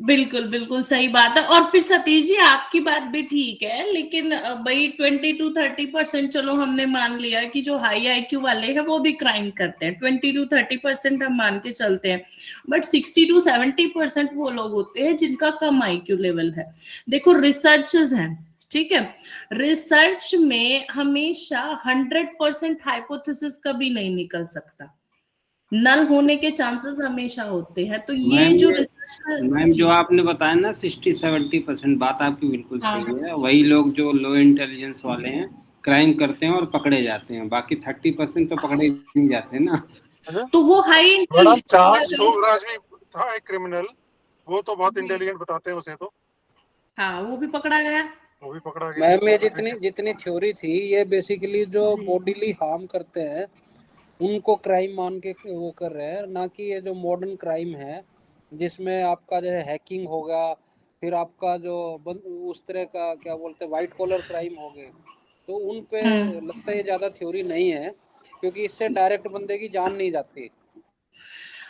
बिल्कुल बिल्कुल सही बात है। और फिर सतीश जी, आपकी बात भी ठीक है, लेकिन भाई 20 to 30% चलो हमने मान लिया कि जो हाई आईक्यू वाले हैं वो भी क्राइम करते हैं, 20 to 30% हम मान के चलते हैं, बट 60 to 70% वो लोग होते हैं जिनका कम आईक्यू लेवल है। देखो, रिसर्चेस हैं, ठीक है, रिसर्च में हमेशा 100% हाइपोथेसिस कभी नहीं निकल सकता, नल होने के चांसेस हमेशा होते हैं। तो ये मैम जो ये रिसर्च मैम जी जो आपने बताया ना 60-70% बात आपकी बिल्कुल हाँ सही है। वही लोग जो लो इंटेलिजेंस वाले हैं क्राइम करते हैं और पकड़े जाते हैं, बाकी 30% तो पकड़े नहीं जाते ना। तो वो हाई मैडम इंटेलिजेंस चार सोगराज भी था एक क्रिमिनल, वो तो बहुत इंटेलिजेंट बताते हैं उसे, तो हाँ, वो भी पकड़ा गया। वो भी पकड़ा गया। मैम ये जितनी जितनी थ्योरी थी, ये बेसिकली जो जी बॉडीली हार्म करते हैं उनको क्राइम मान के वो कर रहे हैं, ना कि ये जो मॉडर्न क्राइम है जिसमें आपका जो है हैकिंग होगा, फिर आपका जो उस तरह का क्या बोलते हैं वाइट कॉलर क्राइम हो गए, तो उन पे लगता है ये ज़्यादा थ्योरी नहीं है, क्योंकि इससे डायरेक्ट बंदे की जान नहीं जाती।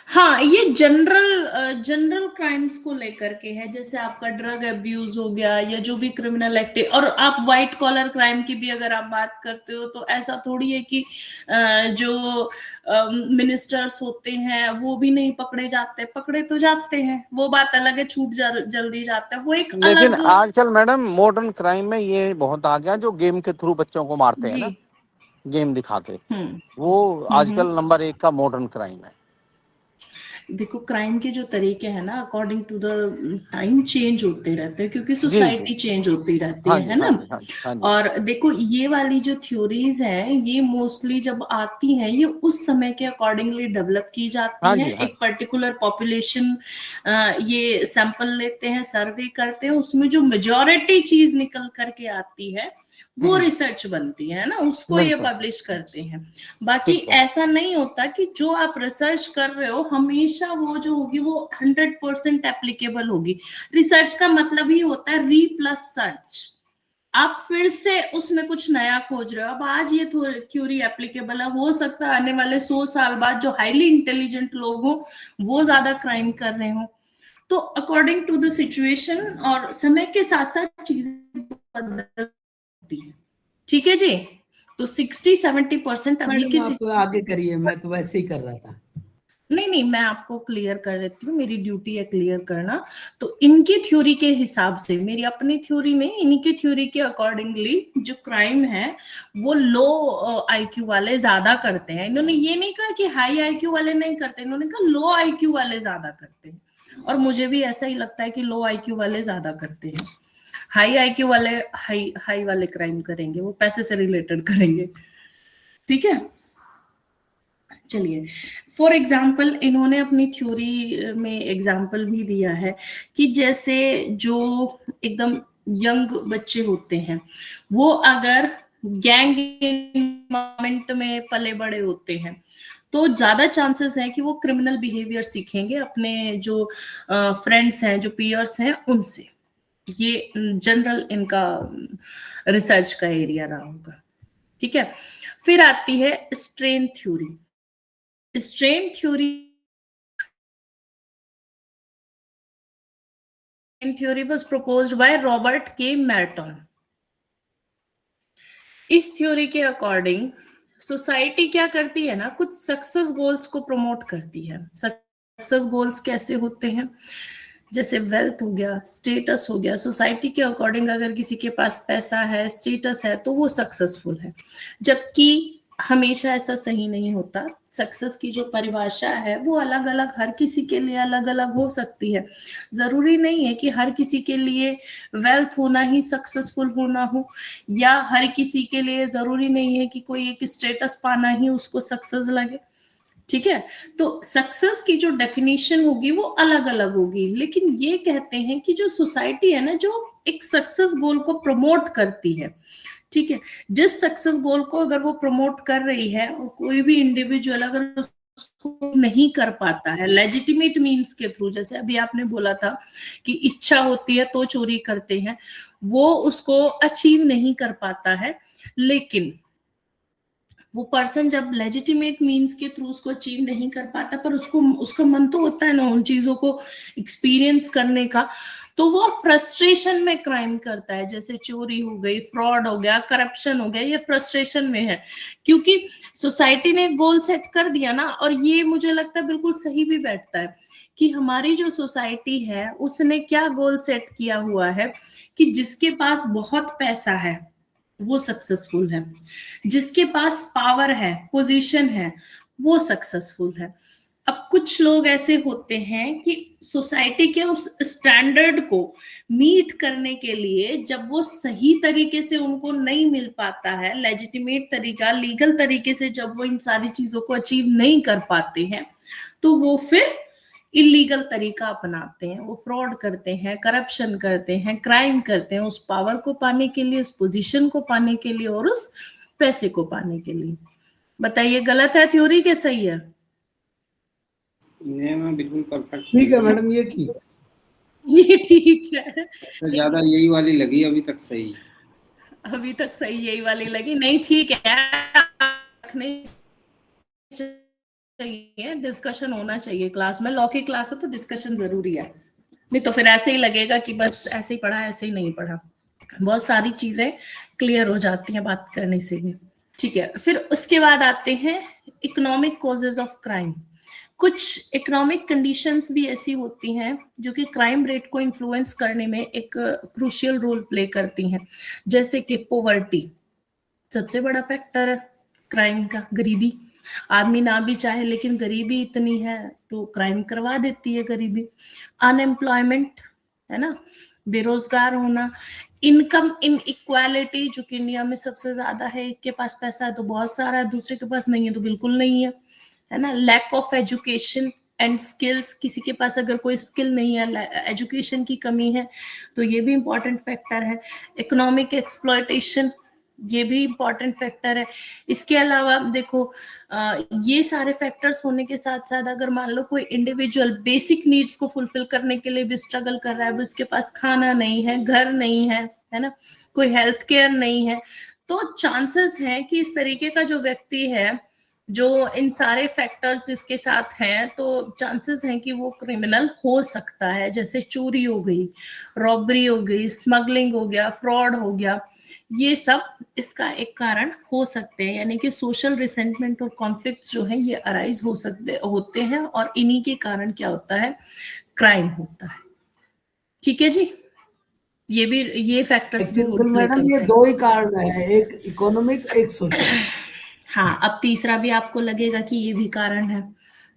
हाँ, ये जनरल क्राइम्स को लेकर के है, जैसे आपका ड्रग अब्यूज हो गया या जो भी क्रिमिनल एक्टिव। और आप व्हाइट कॉलर क्राइम की भी अगर आप बात करते हो, तो ऐसा थोड़ी है कि जो मिनिस्टर्स होते हैं वो भी नहीं पकड़े जाते, पकड़े तो जाते हैं, वो बात अलग है, छूट जल्दी जाते हैं, वो एक लेकिन अलग। आजकल मैडम मॉडर्न क्राइम में ये बहुत आ गया, जो गेम के थ्रू बच्चों को मारते हैं जी ना, गेम दिखा के, हम्म वो आजकल नंबर 1 का मॉडर्न क्राइम है। देखो, क्राइम के जो तरीके हैं ना, according to the time change होते रहते हैं, क्योंकि जी सोसाइटी जी, चेंज होती रहती हाँ जी, है हाँ ना। जी, हाँ जी, हाँ जी, और देखो, ये वाली जो थ्योरीज हैं, ये मोस्टली जब आती हैं, ये उस समय के अकॉर्डिंगली डेवलप की हाँ जाती जी, हैं। हाँ एक पर्टिकुलर पॉपुलेशन ये सैंपल लेते हैं, सर्वे करते हैं, उसमें जो मेजॉरिटी चीज निकल करके आती है वो रिसर्च बनती है ना, उसको ये बिल्कुल पब्लिश करते हैं। बाकी ठीक है। ऐसा नहीं होता कि जो आप रिसर्च कर रहे हो हमेशा वो जो होगी वो 100% एप्लीकेबल होगी। रिसर्च का मतलब ही होता है री प्लस सर्च, आप फिर से उसमें कुछ नया खोज रहे हो। अब आज ये थ्योरी एप्लीकेबल है, हो सकता है आने वाले 100 साल बाद जो हाईली इंटेलिजेंट लोग हो वो ज्यादा क्राइम कर रहे हो। तो अकॉर्डिंग टू द सिचुएशन और समय के साथ साथ चीजें बदलती है, ठीक है जी। तो 60-70% अभी मैडम की आप आगे करिए, मैं तो वैसे ही कर रहा था। नहीं, मैं आपको क्लियर कर देती हूँ, मेरी ड्यूटी है क्लियर करना। तो इनकी थ्योरी के हिसाब से, मेरी अपनी थ्योरी नहीं, इनकी थ्योरी के अकॉर्डिंगली जो क्राइम है वो लो आईक्यू वाले ज्यादा करते हैं। इन्होंने ये नहीं कहा कि हाई आईक्यू वाले नहीं करते, इन्होंने कहा लो आईक्यू वाले ज्यादा करते हैं। और मुझे भी ऐसा ही लगता है कि लो आईक्यू वाले ज्यादा करते हैं। हाई आईक्यू वाले हाई वाले क्राइम करेंगे, वो पैसे से रिलेटेड करेंगे, ठीक है। चलिए, फॉर एग्जाम्पल इन्होंने अपनी थ्योरी में एग्जाम्पल भी दिया है कि जैसे जो एकदम यंग बच्चे होते हैं वो अगर गैंग एनवायरनमेंट में पले बड़े होते हैं तो ज्यादा चांसेस है कि वो क्रिमिनल बिहेवियर सीखेंगे अपने जो फ्रेंड्स हैं, जो पीयर्स हैं उनसे। ये जनरल इनका रिसर्च का एरिया रहा होगा। ठीक है, फिर आती है strain theory. Strain theory was proposed by Robert के मेर्टन। इस थ्योरी के अकॉर्डिंग सोसाइटी क्या करती है ना, कुछ सक्सेस गोल्स को प्रमोट करती है। सक्सेस गोल्स कैसे होते हैं, जैसे वेल्थ हो गया, स्टेटस हो गया। सोसाइटी के अकॉर्डिंग अगर किसी के पास पैसा है, स्टेटस है, तो वो सक्सेसफुल है, जबकि हमेशा ऐसा सही नहीं होता। सक्सेस की जो परिभाषा है वो अलग अलग, हर किसी के लिए अलग अलग हो सकती है। जरूरी नहीं है कि हर किसी के लिए वेल्थ होना ही सक्सेसफुल होना हो, या हर किसी के लिए जरूरी नहीं है कि कोई एक स्टेटस पाना ही उसको सक्सेस लगे। ठीक है, तो सक्सेस की जो डेफिनेशन होगी वो अलग अलग होगी, लेकिन ये कहते हैं कि जो सोसाइटी है ना, जो एक सक्सेस गोल को प्रमोट करती है, ठीक है, जिस सक्सेस गोल को अगर वो प्रमोट कर रही है और कोई भी इंडिविजुअल अगर उसको नहीं कर पाता है लेजिटिमेट मीन्स के थ्रू, जैसे अभी आपने बोला था कि इच्छा होती है तो चोरी करते हैं, वो उसको अचीव नहीं कर पाता है, लेकिन वो पर्सन जब लेजिटिमेट मीन्स के थ्रू उसको अचीव नहीं कर पाता, पर उसको उसका मन तो होता है ना उन चीजों को एक्सपीरियंस करने का, तो वो फ्रस्ट्रेशन में क्राइम करता है। जैसे चोरी हो गई, फ्रॉड हो गया, करप्शन हो गया, ये फ्रस्ट्रेशन में है, क्योंकि सोसाइटी ने गोल सेट कर दिया ना। और ये मुझे लगता है बिल्कुल सही भी बैठता है कि हमारी जो सोसाइटी है उसने क्या गोल सेट किया हुआ है कि जिसके पास बहुत पैसा है वो सक्सेसफुल है, जिसके पास पावर है, पोजीशन है, वो सक्सेसफुल है। अब कुछ लोग ऐसे होते हैं कि सोसाइटी के उस स्टैंडर्ड को मीट करने के लिए जब वो सही तरीके से उनको नहीं मिल पाता है, लेजिटिमेट तरीका, लीगल तरीके से जब वो इन सारी चीजों को अचीव नहीं कर पाते हैं, तो वो फिर इलीगल तरीका अपनाते हैं, वो फ्रॉड करते हैं, करप्शन करते हैं, क्राइम करते हैं, उस पावर को पाने के लिए, उस पोजीशन को पाने के लिए और उस पैसे को पाने के लिए। बताइए गलत है थ्योरी के सही है? नहीं मैम, बिल्कुल परफेक्ट। ठीक है मैडम, ये ठीक है, ये ठीक है। तो ज्यादा यही वाली लगी अभी तक सही। अभी तक सही यही वाली लगी? नहीं ठीक है, रखने चाहिए, डिस्कशन होना चाहिए क्लास में। लॉ की क्लास है तो डिस्कशन जरूरी है, नहीं तो फिर ऐसे ही लगेगा कि बस ऐसे ही पढ़ा, ऐसे ही नहीं पढ़ा। बहुत सारी चीजें क्लियर हो जाती हैं बात करने से भी। ठीक है, फिर उसके बाद आते हैं इकोनॉमिक कॉजेज ऑफ क्राइम। कुछ इकोनॉमिक कंडीशंस भी ऐसी होती हैं जो कि क्राइम रेट को इन्फ्लुएंस करने में एक क्रूशियल रोल प्ले करती हैं, जैसे कि पोवर्टी सबसे बड़ा फैक्टर है क्राइम का। गरीबी, आदमी ना भी चाहे लेकिन गरीबी इतनी है तो क्राइम करवा देती है गरीबी। अनएम्प्लॉयमेंट है ना, बेरोजगार होना। इनकम इनइक्वालिटी, जो कि इंडिया में सबसे ज्यादा है, एक के पास पैसा है तो बहुत सारा है, दूसरे के पास नहीं है तो बिल्कुल नहीं है ना। Lack of education and skills, किसी के पास अगर कोई स्किल नहीं है, एजुकेशन की कमी है, तो ये भी इंपॉर्टेंट फैक्टर है। इकोनॉमिक एक्सप्लॉयटेशन, ये भी इंपॉर्टेंट फैक्टर है। इसके अलावा देखो ये सारे फैक्टर्स होने के साथ साथ अगर मान लो कोई इंडिविजुअल बेसिक नीड्स को फुलफिल करने के लिए भी स्ट्रगल कर रहा है, उसके पास खाना नहीं है, घर नहीं है ना, कोई हेल्थ केयर नहीं है, तो चांसेस है कि इस तरीके का जो व्यक्ति है, जो इन सारे फैक्टर्स जिसके साथ हैं, तो चांसेस हैं कि वो क्रिमिनल हो सकता है। जैसे चोरी हो गई, रॉबरी हो गई, स्मगलिंग हो गया, फ्रॉड हो गया, ये सब इसका एक कारण हो सकते हैं। यानी कि सोशल रिसेंटमेंट और कॉन्फ्लिक्ट जो है ये अराइज होते हैं और इन्हीं के कारण क्या होता है, क्राइम होता है। ठीक है जी, ये फैक्टर्स भी रोल प्ले मैडम करते ये हैं। दो ही कारण है, एक इकोनॉमिक, एक सोशल। हाँ, अब तीसरा भी आपको लगेगा कि ये भी कारण है।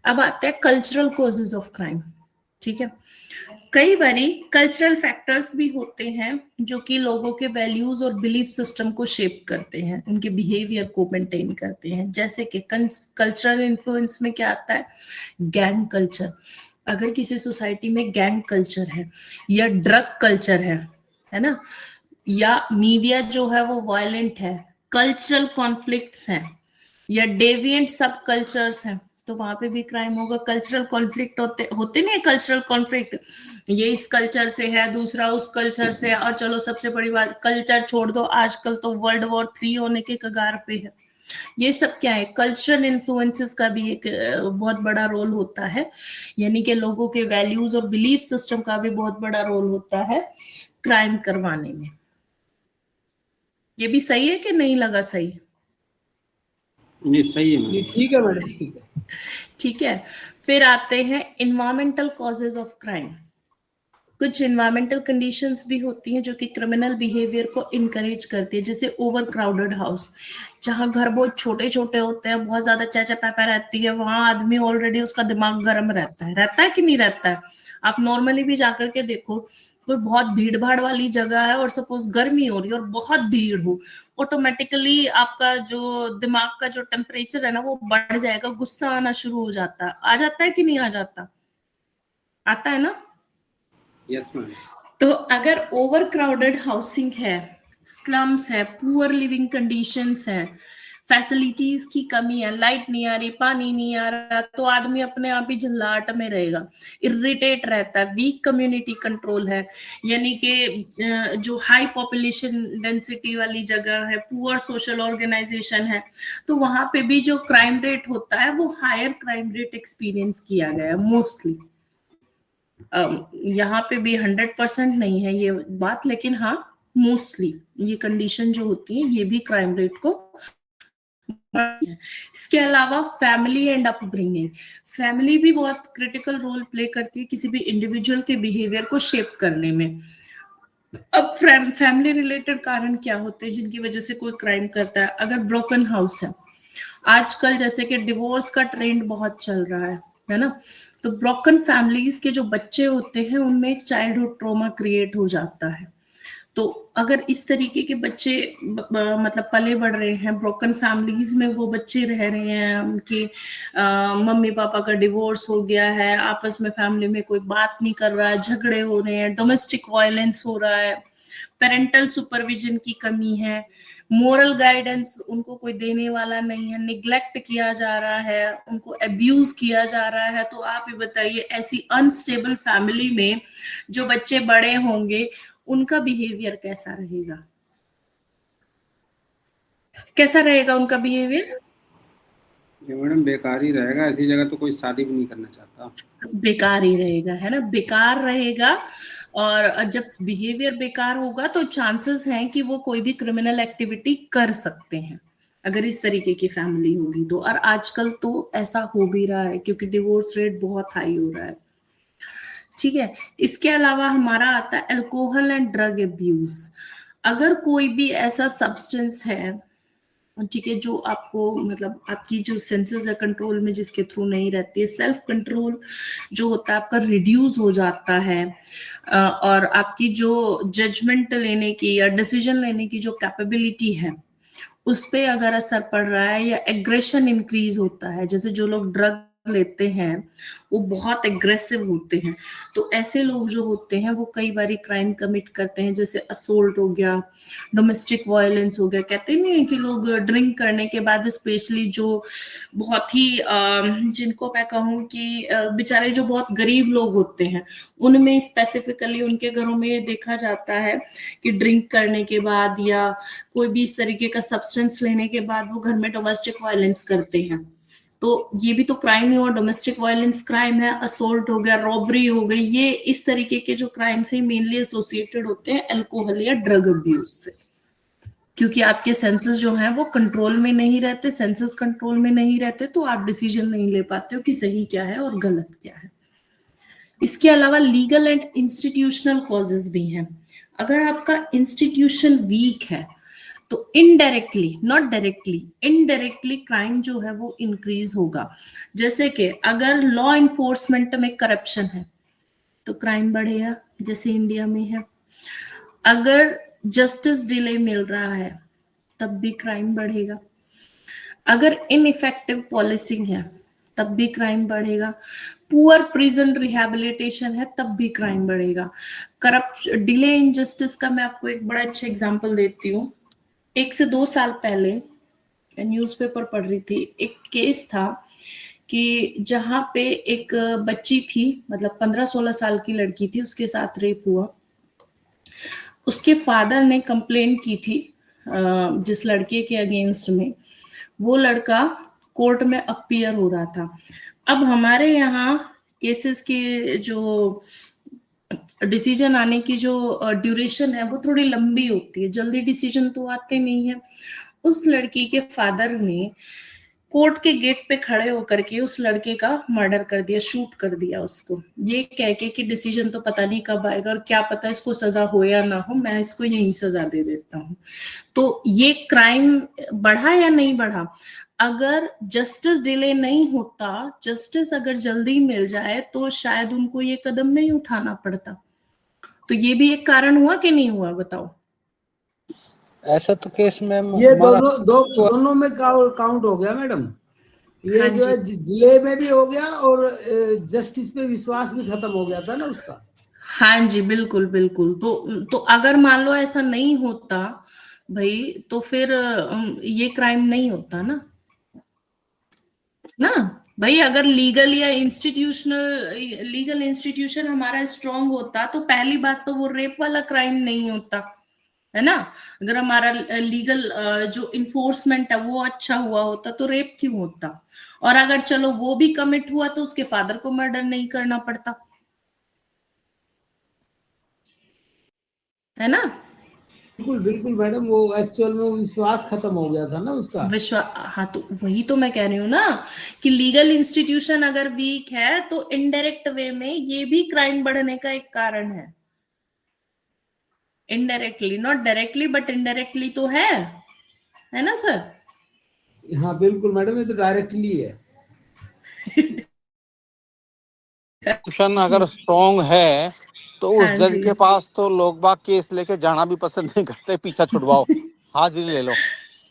अब आते हैं कल्चरल कॉजेज ऑफ क्राइम। ठीक है, कई बारी कल्चरल फैक्टर्स भी होते हैं जो कि लोगों के वैल्यूज और बिलीफ सिस्टम को शेप करते हैं, उनके बिहेवियर को मेंटेन करते हैं। जैसे कि कल्चरल इन्फ्लुएंस में क्या आता है, गैंग कल्चर। अगर किसी सोसाइटी में गैंग कल्चर है या ड्रग कल्चर है ना, या मीडिया जो है वो वायलेंट है, कल्चरल कॉन्फ्लिक्ट्स हैं या डेविएंट सब कल्चर्स हैं, तो वहां पे भी क्राइम होगा। कल्चरल कॉन्फ्लिक्ट होते नहीं, कल्चरल कॉन्फ्लिक्ट, ये इस कल्चर से है, दूसरा उस कल्चर से, और चलो सबसे बड़ी बात, कल्चर छोड़ दो, आजकल तो वर्ल्ड वॉर 3 होने के कगार पे है। ये सब क्या है, कल्चरल इन्फ्लुएंसेस का भी एक बहुत बड़ा रोल होता है, यानी कि लोगों के वैल्यूज और बिलीफ सिस्टम का भी बहुत बड़ा रोल होता है क्राइम करवाने में। ये भी सही है कि नहीं लगा सही? नहीं सही है ये मैम। ठीक है मैडम, ठीक है। ठीक है, फिर आते हैं इन्वायरमेंटल कॉजेज ऑफ क्राइम। कुछ इन्वायरमेंटल कंडीशंस भी होती हैं जो कि क्रिमिनल बिहेवियर को इनकरेज करती है, जैसे ओवर क्राउडेड हाउस, जहां घर बहुत छोटे छोटे होते हैं, बहुत ज्यादा चहचह पहपह रहती है, वहां आदमी ऑलरेडी उसका दिमाग गर्म रहता है कि नहीं रहता है? आप नॉर्मली भी जाकर के देखो, कोई बहुत भीड़ भाड़ वाली जगह है और सपोज गर्मी हो रही है और बहुत भीड़ हो, ऑटोमेटिकली आपका जो दिमाग का जो टेम्परेचर है ना वो बढ़ जाएगा, गुस्सा आना शुरू हो जाता है। आ जाता है कि नहीं आ जाता? आता है ना? Yes ma'am. तो अगर ओवर क्राउडेड हाउसिंग है, स्लम्स है, पुअर लिविंग कंडीशंस है, फैसिलिटीज की कमी है, लाइट नहीं आ रही, पानी नहीं आ रहा, तो आदमी अपने आप ही झल्लाहट में रहेगा, इरिटेट रहता है, वीक कम्युनिटी कंट्रोल है, यानी कि जो हाई पॉपुलेशन डेंसिटी वाली जगह है, पुअर सोशल ऑर्गेनाइजेशन है, तो वहां पे भी जो क्राइम रेट होता है वो हायर क्राइम रेट एक्सपीरियंस किया गया है मोस्टली। यहाँ पे भी 100% नहीं है ये बात, लेकिन हाँ मोस्टली ये कंडीशन जो होती है ये भी क्राइम रेट को। इसके अलावा फैमिली एंड अपब्रिंगिंग, फैमिली भी बहुत क्रिटिकल रोल प्ले करती है किसी भी इंडिविजुअल के बिहेवियर को शेप करने में। अब फैमिली रिलेटेड कारण क्या होते हैं जिनकी वजह से कोई क्राइम करता है? अगर ब्रोकन हाउस है, आजकल जैसे कि डिवोर्स का ट्रेंड बहुत चल रहा है ना, तो ब्रोकन फैमिलीज के जो बच्चे होते हैं उनमें एक चाइल्डहुड ट्रॉमा क्रिएट हो जाता है। तो अगर इस तरीके के बच्चे मतलब पले बढ़ रहे हैं ब्रोकन फैमिलीज में, वो बच्चे रह रहे हैं, उनके मम्मी पापा का डिवोर्स हो गया है, आपस में फैमिली में कोई बात नहीं कर रहा है, झगड़े हो रहे हैं, डोमेस्टिक वायलेंस हो रहा है, पेरेंटल सुपरविजन की कमी है, मोरल गाइडेंस उनको कोई देने वाला नहीं है, निग्लेक्ट किया जा रहा है, उनको अब्यूज किया जा रहा है, तो आप ये बताइए ऐसी अनस्टेबल फैमिली में जो बच्चे बड़े होंगे उनका बिहेवियर कैसा रहेगा? कैसा रहेगा उनका बिहेवियर? ये मैडम बेकार ही रहेगा, ऐसी जगह तो कोई शादी भी नहीं करना चाहता। बेकार ही रहेगा, है ना, बेकार रहेगा। और जब बिहेवियर बेकार होगा तो चांसेस हैं कि वो कोई भी क्रिमिनल एक्टिविटी कर सकते हैं अगर इस तरीके की फैमिली होगी तो। और आजकल तो ऐसा हो भी रहा है क्योंकि डिवोर्स रेट बहुत हाई हो रहा है। ठीक है, इसके अलावा हमारा आता है अल्कोहल एंड ड्रग अब्यूज। अगर कोई भी ऐसा सब्सटेंस है, ठीक है, जो आपको मतलब आपकी जो सेंसेस है कंट्रोल में जिसके थ्रू नहीं रहती है, सेल्फ कंट्रोल जो होता है आपका रिड्यूस हो जाता है, और आपकी जो जजमेंट लेने की या डिसीजन लेने की जो कैपेबिलिटी है उस पे अगर असर पड़ रहा है, या एग्रेशन इंक्रीज होता है, जैसे जो लोग ड्रग लेते हैं वो बहुत एग्रेसिव होते हैं, तो ऐसे लोग जो होते हैं वो कई बार क्राइम कमिट करते हैं, जैसे असोल्ट हो गया, डोमेस्टिक वायलेंस हो गया। कहते नहीं है कि लोग ड्रिंक करने के बाद स्पेशली जो बहुत ही जिनको मैं कहूँ कि बेचारे जो बहुत गरीब लोग होते हैं उनमें स्पेसिफिकली उनके घरों में देखा जाता है कि ड्रिंक करने के बाद या कोई भी इस तरीके का सब्सटेंस लेने के बाद वो घर में डोमेस्टिक वायलेंस करते हैं। तो ये भी तो क्राइम हुआ, डोमेस्टिक वायलेंस क्राइम है, असोल्ट हो गया, रॉबरी हो गई, ये इस तरीके के जो क्राइम से मेनली एसोसिएटेड होते हैं अल्कोहल या ड्रग अब्यूज से, क्योंकि आपके सेंसेस जो हैं वो कंट्रोल में नहीं रहते। सेंसेस कंट्रोल में नहीं रहते तो आप डिसीजन नहीं ले पाते हो कि सही क्या है और गलत क्या है। इसके अलावा लीगल एंड इंस्टीट्यूशनल कॉजेज भी हैं। अगर आपका इंस्टीट्यूशन वीक है तो indirectly, not directly, indirectly crime जो है वो इंक्रीज होगा। जैसे कि अगर लॉ इन्फोर्समेंट में करप्शन है तो तो क्राइम बढ़ेगा, जैसे इंडिया में है। अगर जस्टिस डिले मिल रहा है तब भी क्राइम बढ़ेगा। अगर इनइफेक्टिव पॉलिसिंग है तब भी क्राइम बढ़ेगा। पुअर प्रिजन रिहैबिलिटेशन है तब भी क्राइम बढ़ेगा। करप्शन, डिले इन जस्टिस का मैं आपको एक बड़ा अच्छा एग्जांपल देती हूँ। 1 से 2 साल पहले मैं न्यूज़पेपर पढ़ रही थी, एक केस था कि जहां पे एक बच्ची थी, मतलब 15-16 साल की लड़की थी, उसके साथ रेप हुआ। उसके फादर ने कंप्लेन की थी जिस लड़के के अगेंस्ट में, वो लड़का कोर्ट में अपीयर हो रहा था। अब हमारे यहाँ केसेस की जो डिसीजन आने की जो ड्यूरेशन है वो थोड़ी लंबी होती है, जल्दी डिसीजन तो आते नहीं है। उस लड़की के फादर ने कोर्ट के गेट पे खड़े होकर के उस लड़के का मर्डर कर दिया, शूट कर दिया उसको, ये कह के कि डिसीजन तो पता नहीं कब आएगा और क्या पता इसको सजा हो या ना हो, मैं इसको यही सजा दे देता हूँ। तो ये क्राइम बढ़ा या नहीं बढ़ा? अगर जस्टिस डिले नहीं होता, जस्टिस अगर जल्दी मिल जाए तो शायद उनको ये कदम नहीं उठाना पड़ता। तो ये भी एक कारण हुआ कि नहीं हुआ, बताओ। ऐसा तो केस में ये दोनों में काउंट हो गया मैडम। ये हाँ जो है जी। डिले में भी हो गया और जस्टिस पे विश्वास भी खत्म हो गया था ना उसका। हाँ जी, बिल्कुल बिल्कुल। तो अगर मान लो ऐसा नहीं होता भाई, तो फिर ये क्राइम नहीं होता ना भाई। अगर लीगल इंस्टीट्यूशन हमारा स्ट्रांग होता तो पहली बात तो वो रेप वाला क्राइम नहीं होता, है ना। अगर हमारा लीगल जो इन्फोर्समेंट है वो अच्छा हुआ होता तो रेप क्यों होता? और अगर चलो वो भी कमिट हुआ तो उसके फादर को मर्डर नहीं करना पड़ता, है ना। बिल्कुल बिल्कुल मैडम, वो एक्चुअल में विश्वास खत्म हो गया था ना उसका। हाँ, तो वही तो मैं कह रही हूँ ना कि लीगल इंस्टीट्यूशन अगर वीक है तो इनडायरेक्ट वे में ये भी क्राइम बढ़ने का एक कारण है। Indirectly, not directly but indirectly तो है ना सर। हाँ बिल्कुल मैडम, ये तो डायरेक्टली है। इंस्टीट्यूशन अगर स्ट्रॉन्ग है तो उस हाँ जज जी। के पास तो लोग बाग केस लेके जाना भी पसंद नहीं करते, पीछा छुड़वाओ, हाजिरी ले लो,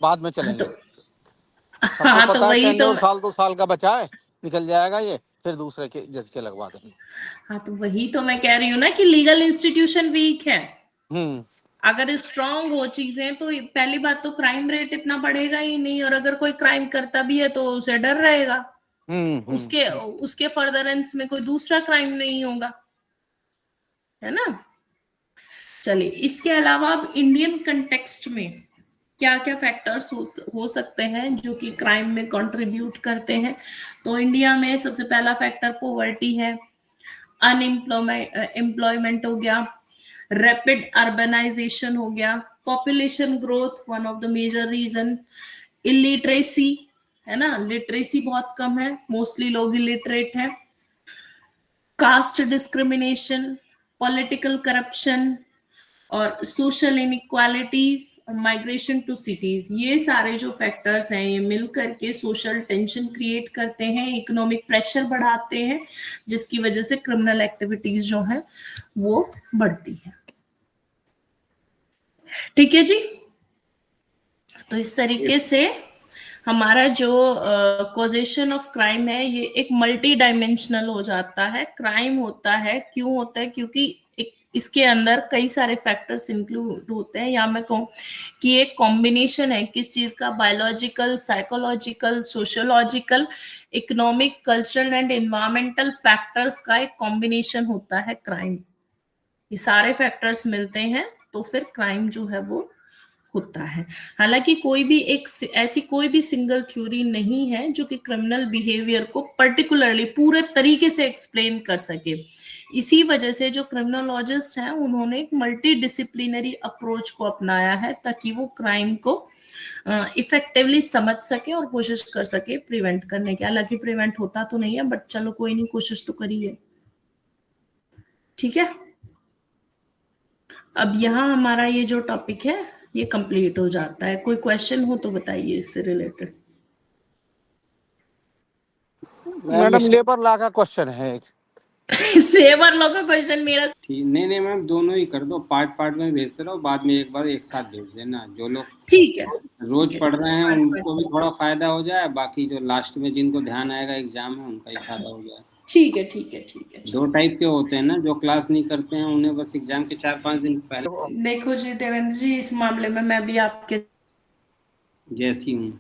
बाद में चलेंगे। सबको हाँ तो पता है वही तो टेन्योर 2 साल का बचा है, निकल जाएगा ये, फिर दूसरे के जज के लगवा देंगे। हाँ तो वही तो मैं कह रही हूँ ना कि लीगल इंस्टीट्यूशन वीक है। हम्म। अगर स्ट्रांग हो चीजें तो पहली बात तो क्राइम रेट इतना बढ़ेगा ही नहीं, और अगर कोई क्राइम करता भी है तो उसे डर रहेगा, उसके फर्दरेंस में कोई दूसरा क्राइम नहीं होगा, है ना। चलिए, इसके अलावा अब इंडियन कंटेक्स्ट में क्या क्या फैक्टर्स हो सकते हैं जो कि क्राइम में कंट्रीब्यूट करते हैं। तो इंडिया में सबसे पहला फैक्टर पॉवर्टी है, अनएम्प्लॉयमेंट हो गया, रैपिड अर्बनाइजेशन हो गया, population growth one of the major reason, illiteracy, है ना, लिटरेसी बहुत कम है, मोस्टली लोग इलिटरेट हैं, कास्ट डिस्क्रिमिनेशन, पॉलिटिकल करप्शन और सोशल इनइक्वालिटीज और माइग्रेशन टू सिटीज। ये सारे जो फैक्टर्स हैं ये मिल करके सोशल टेंशन क्रिएट करते हैं, इकोनॉमिक प्रेशर बढ़ाते हैं, जिसकी वजह से क्रिमिनल एक्टिविटीज जो हैं वो बढ़ती हैं। ठीक है जी। तो इस तरीके से हमारा जो कॉजेशन ऑफ क्राइम है ये एक मल्टी डायमेंशनल हो जाता है। क्राइम होता है, क्यों होता है? क्योंकि इसके अंदर कई सारे फैक्टर्स इंक्लूड होते हैं, या मैं कहूँ कि एक कॉम्बिनेशन है किस चीज का, biological, psychological, sociological, economic, cultural and environmental factors का एक कॉम्बिनेशन होता है क्राइम। ये सारे फैक्टर्स मिलते हैं तो फिर क्राइम जो है वो होता है। हालांकि ऐसी कोई भी सिंगल थ्योरी नहीं है जो कि क्रिमिनल बिहेवियर को पर्टिकुलरली पूरे तरीके से एक्सप्लेन कर सके। इसी वजह से जो क्रिमिनोलॉजिस्ट हैं उन्होंने एक मल्टी डिसिप्लिनरी अप्रोच को अपनाया है ताकि वो क्राइम को इफेक्टिवली समझ सके और कोशिश कर सके प्रिवेंट करने की। हालांकि प्रिवेंट होता तो नहीं है, बट चलो कोई नहीं, कोशिश तो करिए। ठीक है, अब यहाँ हमारा ये जो टॉपिक है ये कंप्लीट हो जाता है। कोई क्वेश्चन हो तो बताइए इससे रिलेटेड। मैडम लेबर लॉ का क्वेश्चन है एक। देवर लोग का क्वेश्चन मेरा ठीक, नहीं मैम, दोनों ही कर दो, पार्ट पार्ट में भेजते रहो, बाद में एक बार एक साथ भेज देना। जो लोग ठीक है, रोज पढ़ रहे हैं उनको भी थोड़ा फायदा हो जाए, बाकी जो लास्ट में जिनको ध्यान आएगा एग्जाम में उनका ही फायदा हो जाए। ठीक है, ठीक है, ठीक है। दो टाइप के होते हैं ना, जो क्लास नहीं करते हैं उन्हें बस एग्जाम के 4-5 दिन पहले। देखो जी देवेंद्र जी, इस मामले में मैं भी आपके जैसी हूँ।